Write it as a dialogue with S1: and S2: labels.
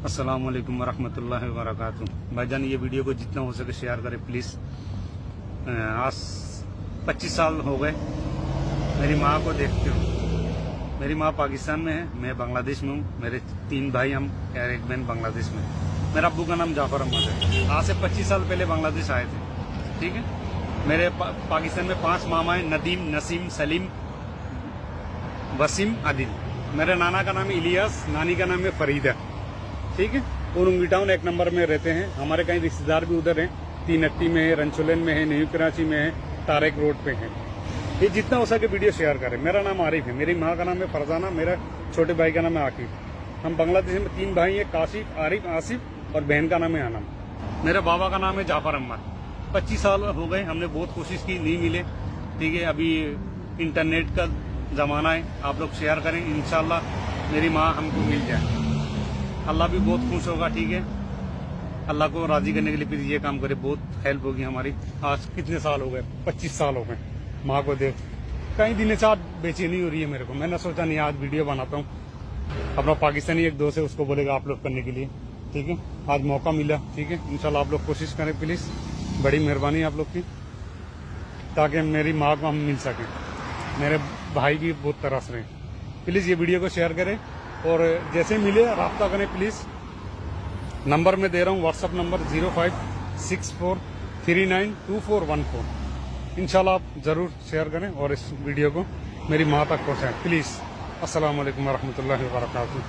S1: अस्सलाम वालेकुम वरहमतुल्लाहि वबरकातुहू। भाईजान ये वीडियो को जितना हो सके शेयर करें प्लीज़। आज 25 साल हो गए मेरी माँ को देखते हूँ। मेरी माँ पाकिस्तान में है, मैं बांग्लादेश में हूँ। मेरे 3 भाई हम और एक बहन बांग्लादेश में। मेरा अब्बू का नाम जाफर अहमद है। आज से 25 साल पहले बांग्लादेश आए थे। ठीक है, मेरे पाकिस्तान में 5 मामा हैं, नदीम, नसीम, सलीम, वसीम, आदिल। मेरे नाना का नाम है इलियास, नानी का नाम है फरीदा। ठीक है, उरुंगी टाउन 1 नंबर में रहते हैं। हमारे कई रिश्तेदार भी उधर हैं, 3 अट्टी में है, रंचोलन में है, न्यू कराची में है, तारेक रोड पे है। ये जितना हो सके वीडियो शेयर करें। मेरा नाम आरिफ है, मेरी माँ का नाम है फरजाना, मेरा छोटे भाई का नाम है आकिब। हम बांग्लादेश में 3 भाई हैं, काशिफ, आरिफ, आसिफ, और बहन का नाम है अनम। मेरे बाबा का नाम है जाफर अहमद। 25 साल हो गए, हमने बहुत कोशिश की, नहीं मिले। ठीक है, अभी इंटरनेट का ज़माना है, आप लोग शेयर करें, इंशाल्लाह मेरी माँ हमको मिल जाए। अल्लाह भी बहुत खुश होगा। ठीक है, अल्लाह को राजी करने के लिए प्लीज ये काम करे, बहुत हेल्प होगी हमारी। आज कितने साल हो गए, 25 साल हो गए माँ को देख। कई दिन से आज बेचैनी हो रही है मेरे को। मैंने सोचा नहीं आज वीडियो बनाता हूँ। अपना पाकिस्तानी एक दोस्त है, उसको बोलेगा अपलोड करने के लिए। ठीक है, आज मौका मिला। ठीक है, इंशाल्लाह आप लोग कोशिश करें प्लीज, बड़ी मेहरबानी आप लोग की, ताकि मेरी माँ को हम मिल सकें। मेरे भाई भी बहुत तरस रहे हैं। प्लीज ये वीडियो को शेयर करें और जैसे मिले राब्ता करें प्लीज। नंबर में दे रहा हूँ, व्हाट्सअप नंबर 0564392414। इंशाल्लाह आप जरूर शेयर करें और इस वीडियो को मेरी माँ तक पहुँचाएं प्लीज। अस्सलाम वालेकुम वरहमतुल्लाहि वबरकातुहू।